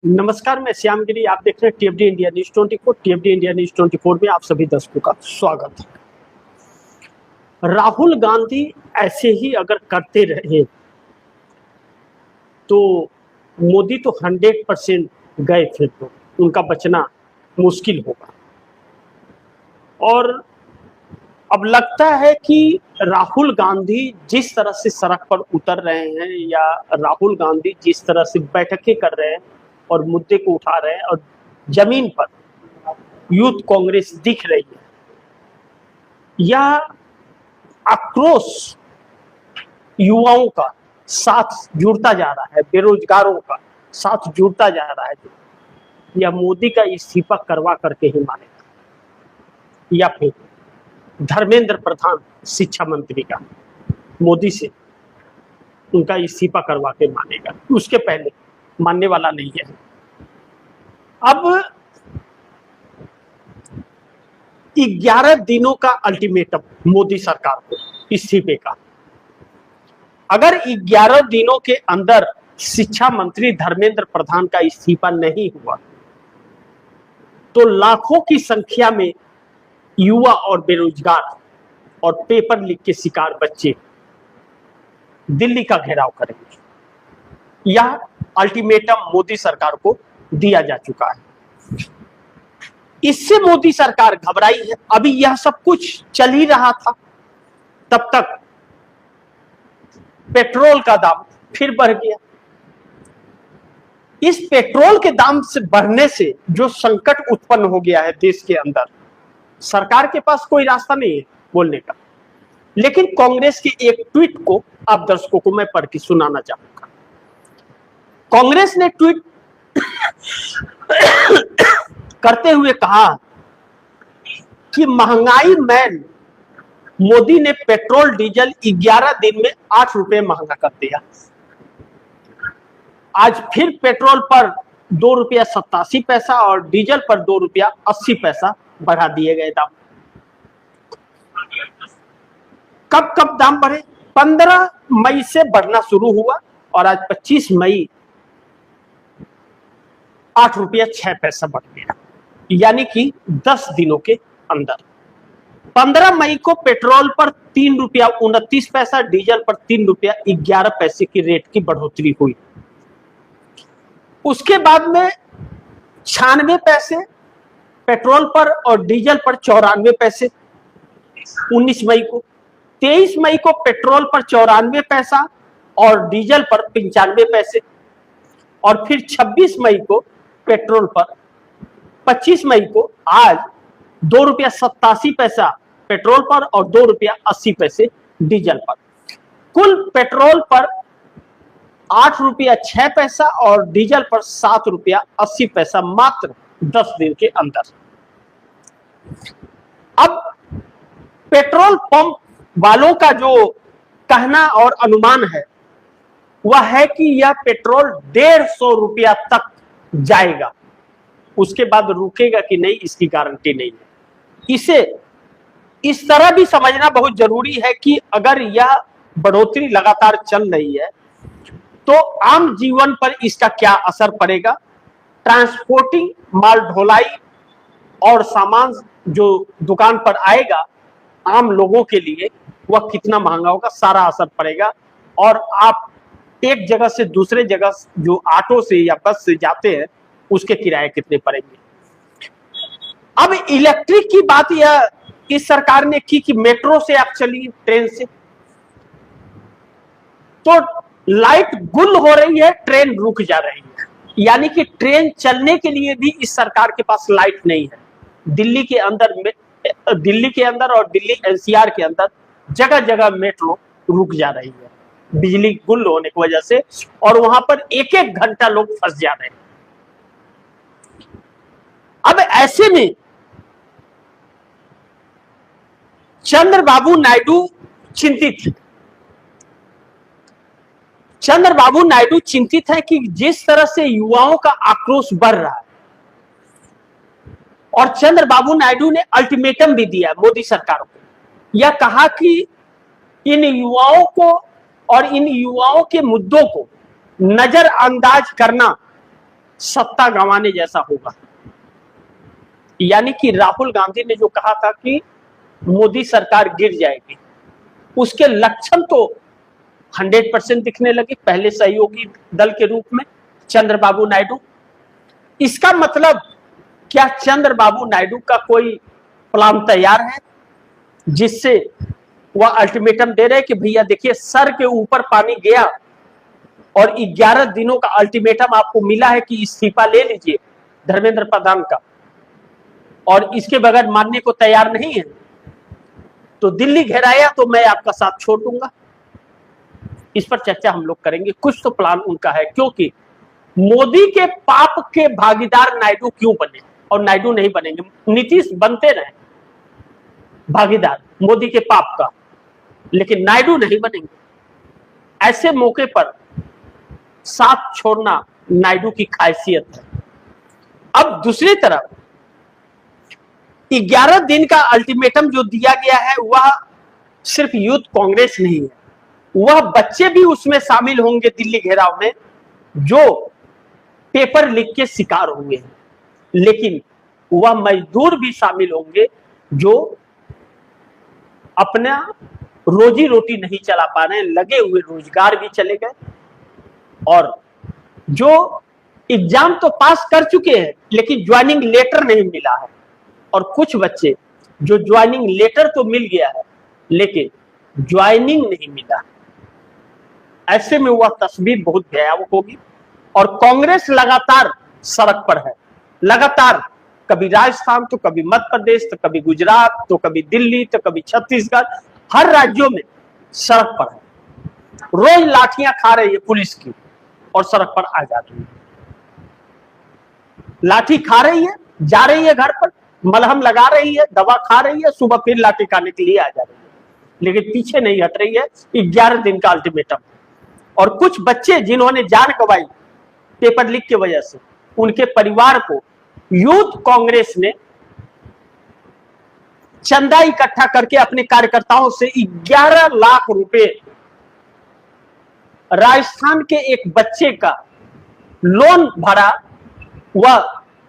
नमस्कार, मैं श्याम गिरी। आप देख रहे हैं टीएफडी इंडिया न्यूज 24। टीएफडी इंडिया न्यूज 24 में आप सभी दर्शकों का स्वागत है। राहुल गांधी ऐसे ही अगर करते रहे तो मोदी तो 100% गए, फिर तो उनका बचना मुश्किल होगा। और अब लगता है कि राहुल गांधी जिस तरह से सड़क पर उतर रहे हैं या राहुल गांधी जिस तरह से बैठकें कर रहे हैं और मुद्दे को उठा रहे हैं और जमीन पर यूथ कांग्रेस दिख रही है, यह आक्रोश युवाओं का साथ जुड़ता जा रहा है, बेरोजगारों का साथ जुड़ता जा रहा है। या मोदी का इस्तीफा करवा करके ही मानेगा, या फिर धर्मेंद्र प्रधान शिक्षा मंत्री का मोदी से उनका इस्तीफा करवा के मानेगा, उसके पहले मानने वाला नहीं है। अब 11 दिनों का अल्टीमेटम मोदी सरकार को इस्तीफे का। अगर 11 दिनों के अंदर शिक्षा मंत्री धर्मेंद्र प्रधान का इस्तीफा नहीं हुआ तो लाखों की संख्या में युवा और बेरोजगार और पेपर लीक के शिकार बच्चे दिल्ली का घेराव करेंगे। यह अल्टीमेटम मोदी सरकार को दिया जा चुका है। इससे मोदी सरकार घबराई है। अभी यह सब कुछ चल ही रहा था, तब तक पेट्रोल का दाम फिर बढ़ गया। इस पेट्रोल के दाम से बढ़ने से जो संकट उत्पन्न हो गया है देश के अंदर, सरकार के पास कोई रास्ता नहीं है बोलने का। लेकिन कांग्रेस के एक ट्वीट को आप दर्शकों को मैं पढ़ के सुनाना चाहूंगा। कांग्रेस ने ट्वीट करते हुए कहा कि महंगाई मैन मोदी ने पेट्रोल डीजल 11 दिन में 8 रुपए महंगा कर दिया। आज फिर पेट्रोल पर 2 रुपया 87 पैसा और डीजल पर 2 रुपया 80 पैसा बढ़ा दिए गए दाम। कब कब दाम बढ़े? 15 मई से बढ़ना शुरू हुआ और आज 25 मई 8 रुपया 6 पैसा बढ़ गया, यानी कि 10 दिनों के अंदर। 15 मई को पेट्रोल पर 3 रुपया 29 पैसा, डीजल पर 3 रुपया 11 पैसे की रेट की बढ़ोतरी हुई। उसके बाद में 96 पैसे पेट्रोल पर और डीजल पर 94 पैसे 19 मई को। 23 मई को पेट्रोल पर 94 पैसा और डीजल पर 95 पैसे, और फिर 26 मई को पेट्रोल पर, 25 मई को आज 2 रुपया 87 पैसा पेट्रोल पर और 2 रुपया 80 पैसे डीजल पर। कुल पेट्रोल पर 8 रुपया 6 पैसा और डीजल पर 7 रुपया 80 पैसा मात्र 10 दिन के अंदर। अब पेट्रोल पंप वालों का जो कहना और अनुमान है वह है कि यह पेट्रोल 150 रुपया तक जाएगा, उसके बाद रुकेगा कि नहीं इसकी गारंटी नहीं है। इसे इस तरह भी समझना बहुत जरूरी है कि अगर यह बढ़ोतरी लगातार चल रही है तो आम जीवन पर इसका क्या असर पड़ेगा। ट्रांसपोर्टिंग, माल ढुलाई और सामान जो दुकान पर आएगा आम लोगों के लिए वह कितना महंगा होगा, सारा असर पड़ेगा। और आप एक जगह से दूसरे जगह जो ऑटो से या बस से जाते हैं उसके किराए कितने पड़ेंगे। अब इलेक्ट्रिक की बात यह इस सरकार ने की कि मेट्रो से आप चलिए, ट्रेन से, तो लाइट गुल हो रही है, ट्रेन रुक जा रही है, यानी कि ट्रेन चलने के लिए भी इस सरकार के पास लाइट नहीं है। दिल्ली के अंदर और दिल्ली एनसीआर के अंदर जगह जगह मेट्रो रुक जा रही है बिजली गुल होने की वजह से, और वहां पर एक एक घंटा लोग फंस जा रहे हैं। अब ऐसे में चंद्रबाबू नायडू चिंतित है। चंद्रबाबू नायडू चिंतित है कि जिस तरह से युवाओं का आक्रोश बढ़ रहा है, और चंद्रबाबू नायडू ने अल्टीमेटम भी दिया मोदी सरकार को। यह कहा कि इन युवाओं को और इन युवाओं के मुद्दों को नजरअंदाज करना सत्ता गंवाने जैसा होगा। यानी कि राहुल गांधी ने जो कहा था कि मोदी सरकार गिर जाएगी, उसके लक्षण तो 100% दिखने लगे पहले सहयोगी दल के रूप में चंद्रबाबू नायडू। इसका मतलब क्या चंद्रबाबू नायडू का कोई प्लान तैयार है जिससे वह अल्टीमेटम दे रहे कि भैया देखिए सर के ऊपर पानी गया और 11 दिनों का अल्टीमेटम आपको मिला है कि इस्तीफा ले लीजिए धर्मेंद्र प्रधान का, और इसके बगैर मानने को तैयार नहीं है तो दिल्ली घेराया तो मैं आपका साथ छोड़ दूंगा। इस पर चर्चा हम लोग करेंगे। कुछ तो प्लान उनका है, क्योंकि मोदी के पाप के भागीदार नायडू क्यों बने, और नायडू नहीं बनेंगे, नीतीश बनते रहे भागीदार मोदी के पाप का, लेकिन नायडू नहीं बनेंगे। ऐसे मौके पर साथ छोड़ना नायडू की खासियत है। अब दूसरी तरफ 11 दिन का अल्टीमेटम जो दिया गया है वह सिर्फ यूथ कांग्रेस नहीं है, वह बच्चे भी उसमें शामिल होंगे दिल्ली घेराव में जो पेपर लीक के शिकार हुए हैं, लेकिन वह मजदूर भी शामिल होंगे जो अपना रोजी रोटी नहीं चला पा रहे हैं, लगे हुए रोजगार भी चले गए, और जो एग्जाम तो पास कर चुके हैं लेकिन ज्वाइनिंग लेटर नहीं मिला है, और कुछ बच्चे जो ज्वाइनिंग लेटर तो मिल गया है लेकिन ज्वाइनिंग नहीं मिला। ऐसे में वह तस्वीर बहुत भयावह होगी, और कांग्रेस लगातार सड़क पर है, लगातार कभी राजस्थान तो कभी मध्य प्रदेश तो कभी गुजरात तो कभी दिल्ली तो कभी छत्तीसगढ़, हर राज्यों में सड़क पर है, रोज लाठियां खा रही है पुलिस की और सड़क पर आ जा रही है, लाठी खा रही है, जा रही है घर पर, मलहम लगा रही है, दवा खा रही है, सुबह फिर लाठी खाने के लिए आ जा रही है, लेकिन पीछे नहीं हट रही है। 11 दिन का अल्टीमेटम, और कुछ बच्चे जिन्होंने जान गंवाई पेपर लीक की वजह से, उनके परिवार को यूथ कांग्रेस ने चंदा इकट्ठा करके अपने कार्यकर्ताओं से 11 लाख रुपए राजस्थान के एक बच्चे का लोन भरा, वह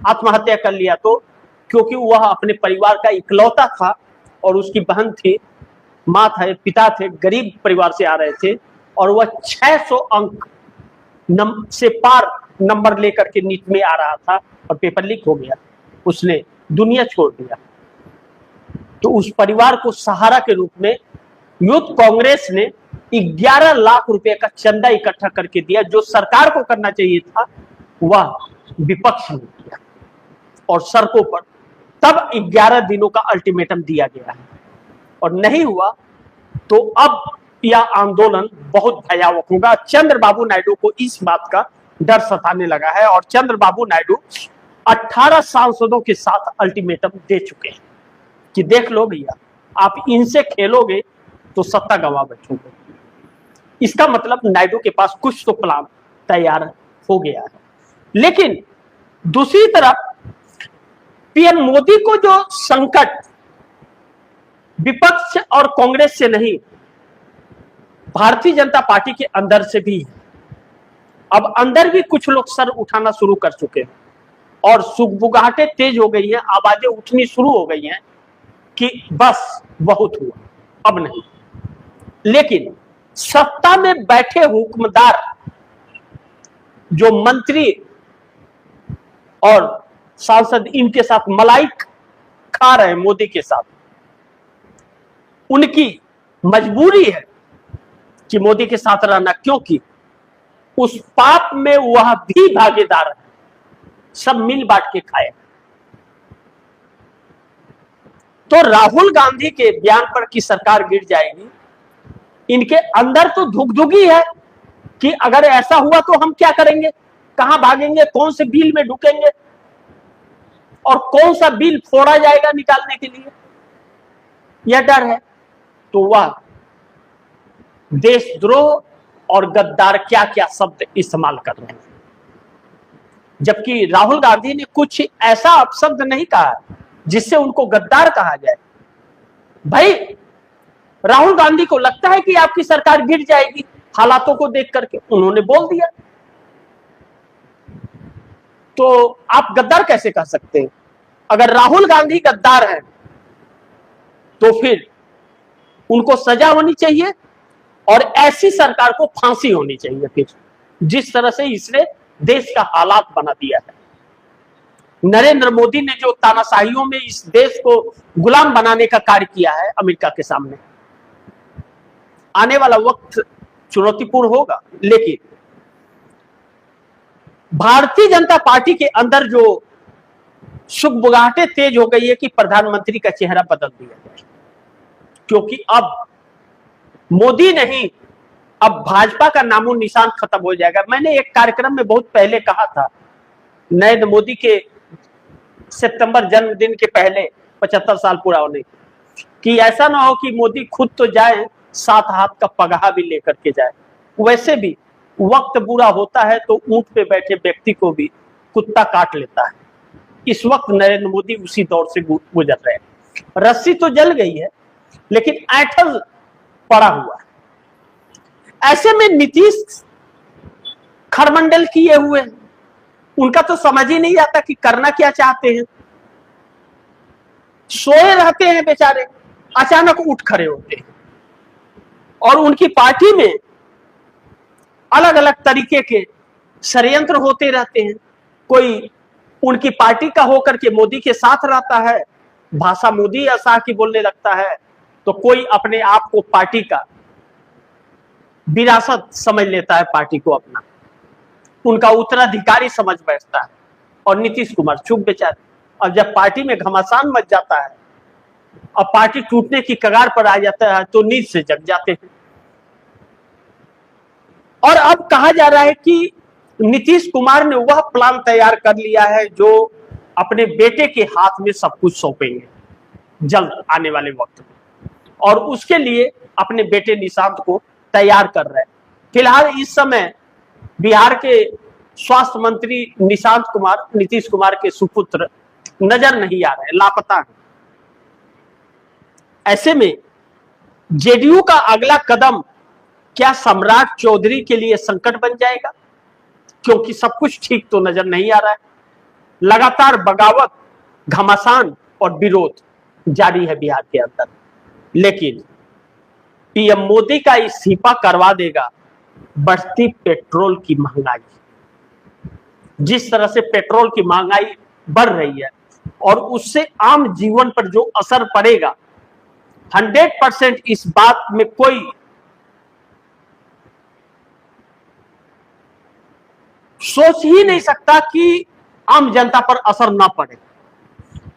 आत्महत्या कर लिया तो, क्योंकि वह अपने परिवार का इकलौता था और उसकी बहन थी, मां थे, पिता थे, गरीब परिवार से आ रहे थे, और वह 600 अंक से पार नंबर लेकर के नीट में आ रहा था और पेपर लीक हो गया, उसने दुनिया छोड़ दिया। तो उस परिवार को सहारा के रूप में यूथ कांग्रेस ने 11 लाख रुपए का चंदा इकट्ठा करके दिया, जो सरकार को करना चाहिए था वह विपक्ष ने किया, और सड़कों पर तब 11 दिनों का अल्टीमेटम दिया गया है, और नहीं हुआ तो अब यह आंदोलन बहुत भयावह होगा। चंद्रबाबू नायडू को इस बात का डर सताने लगा है, और चंद्रबाबू नायडू 18 सांसदों के साथ अल्टीमेटम दे चुके हैं कि देख लो भैया, आप इनसे खेलोगे तो सत्ता गंवा बैठोगे। इसका मतलब नायडू के पास कुछ तो प्लान तैयार हो गया है। लेकिन दूसरी तरफ पीएम मोदी को जो संकट विपक्ष और कांग्रेस से नहीं, भारतीय जनता पार्टी के अंदर से भी है। अब अंदर भी कुछ लोग सर उठाना शुरू कर चुके हैं और सुगबुगाहटें तेज हो गई हैं, आवाजें उठनी शुरू हो गई हैं कि बस बहुत हुआ, अब नहीं। लेकिन सत्ता में बैठे हुक्मदार जो मंत्री और सांसद इनके साथ मलाई खा रहे हैं मोदी के साथ, उनकी मजबूरी है कि मोदी के साथ रहना, क्योंकि उस पाप में वह भी भागीदार है, सब मिल बांट के खाए। तो राहुल गांधी के बयान पर कि सरकार गिर जाएगी, इनके अंदर तो धुकधुकी है कि अगर ऐसा हुआ तो हम क्या करेंगे, कहां भागेंगे, कौन से बिल में ढुकेंगे और कौन सा बिल फोड़ा जाएगा निकालने के लिए, यह डर है। तो वह देशद्रोह और गद्दार क्या क्या शब्द इस्तेमाल कर रहे हैं, जबकि राहुल गांधी ने कुछ ऐसा अपशब्द नहीं कहा जिससे उनको गद्दार कहा जाए। भाई राहुल गांधी को लगता है कि आपकी सरकार गिर जाएगी हालातों को देख करके, उन्होंने बोल दिया। तो आप गद्दार कैसे कह सकते हैं? अगर राहुल गांधी गद्दार हैं तो फिर उनको सजा होनी चाहिए और ऐसी सरकार को फांसी होनी चाहिए। फिर जिस तरह से इसने देश का हालात बना दिया है, नरेंद्र मोदी ने जो तानाशाहियों में इस देश को गुलाम बनाने का कार्य किया है अमेरिका के सामने, आने वाला वक्त चुनौतीपूर्ण होगा। लेकिन भारतीय जनता पार्टी के अंदर जो सुगबुगाहटें तेज हो गई है कि प्रधानमंत्री का चेहरा बदल दिया जाए, क्योंकि अब मोदी नहीं, अब भाजपा का नामो निशान खत्म हो जाएगा। मैंने एक कार्यक्रम में बहुत पहले कहा था, नरेंद्र मोदी के सितंबर जन्मदिन के पहले 75 साल पूरा होने, कि ऐसा ना हो कि मोदी खुद तो जाए, साथ हाथ का पगहा भी लेकर के जाए। वैसे भी वक्त बुरा होता है तो ऊंट पे बैठे व्यक्ति को भी कुत्ता काट लेता है। इस वक्त नरेंद्र मोदी उसी दौर से गुजर रहे हैं। रस्सी तो जल गई है लेकिन ऐंठल पड़ा हुआ है। ऐसे में नीतीश खरमंडल किए हुए हैं, उनका तो समझ ही नहीं आता कि करना क्या चाहते हैं। सोए रहते हैं बेचारे, अचानक उठ खड़े होते हैं और उनकी पार्टी में अलग अलग तरीके के षड्यंत्र होते रहते हैं। कोई उनकी पार्टी का होकर के मोदी के साथ रहता है, भाषा मोदी या शाह की बोलने लगता है, तो कोई अपने आप को पार्टी का विरासत समझ लेता है, पार्टी को अपना उनका उत्तराधिकारी समझ बैठता है। और नीतीश कुमार चुप बेचारे। और जब पार्टी में घमासान मच जाता है, अब पार्टी टूटने की कगार पर आ जाता है, तो नींद से जग जाते हैं। और अब कहा जा रहा है कि नीतीश कुमार ने वह प्लान तैयार कर लिया है जो अपने बेटे के हाथ में सब कुछ सौंपेंगे जल्द आने वाले वक्त में, और उसके लिए अपने बेटे निशांत को तैयार कर रहे हैं। फिलहाल इस समय बिहार के स्वास्थ्य मंत्री निशांत कुमार नीतीश कुमार के सुपुत्र नजर नहीं आ रहे, लापता हैं। ऐसे में जेडीयू का अगला कदम क्या सम्राट चौधरी के लिए संकट बन जाएगा? क्योंकि सब कुछ ठीक तो नजर नहीं आ रहा है। लगातार बगावत, घमासान और विरोध जारी है बिहार के अंदर। लेकिन पीएम मोदी का इस्तीफा करवा देगा बढ़ती पेट्रोल की महंगाई। जिस तरह से पेट्रोल की महंगाई बढ़ रही है और उससे आम जीवन पर जो असर पड़ेगा, 100% इस बात में कोई सोच ही नहीं सकता कि आम जनता पर असर ना पड़े।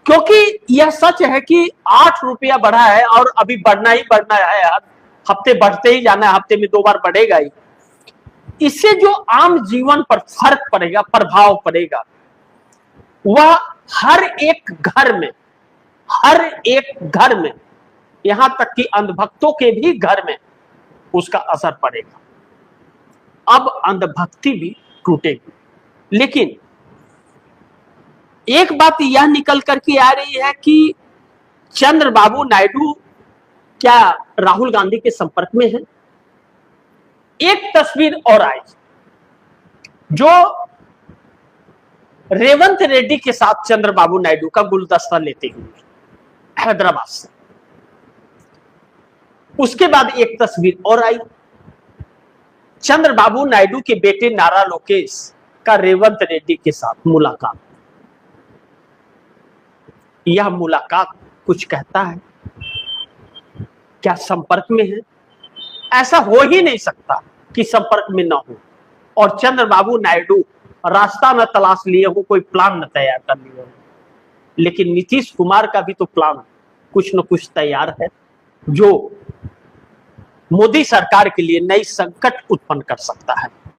क्योंकि यह सच है कि 8 रुपया बढ़ा है और अभी बढ़ना ही बढ़ना है, हर हफ्ते बढ़ते ही जाना है, हफ्ते में 2 बार बढ़ेगा ही। इससे जो आम जीवन पर फर्क पड़ेगा, प्रभाव पड़ेगा, वह हर एक घर में, यहां तक कि अंधभक्तों के भी घर में उसका असर पड़ेगा। अब अंधभक्ति भी टूटेगी। लेकिन एक बात यह निकल करके आ रही है कि चंद्रबाबू नायडू क्या राहुल गांधी के संपर्क में है? एक तस्वीर और आई जो रेवंत रेड्डी के साथ चंद्रबाबू नायडू का गुलदस्ता लेते हुए हैदराबाद से। उसके बाद एक तस्वीर और आई, चंद्रबाबू नायडू के बेटे नारा लोकेश का रेवंत रेड्डी के साथ मुलाकात। यह मुलाकात कुछ कहता है? क्या संपर्क में है? ऐसा हो ही नहीं सकता कि संपर्क में ना हो। और चंद्रबाबू नायडू रास्ता न तलाश लिए हो, कोई प्लान न तैयार कर लिए हो। लेकिन नीतीश कुमार का भी तो प्लान कुछ न कुछ तैयार है, जो मोदी सरकार के लिए नई संकट उत्पन्न कर सकता है।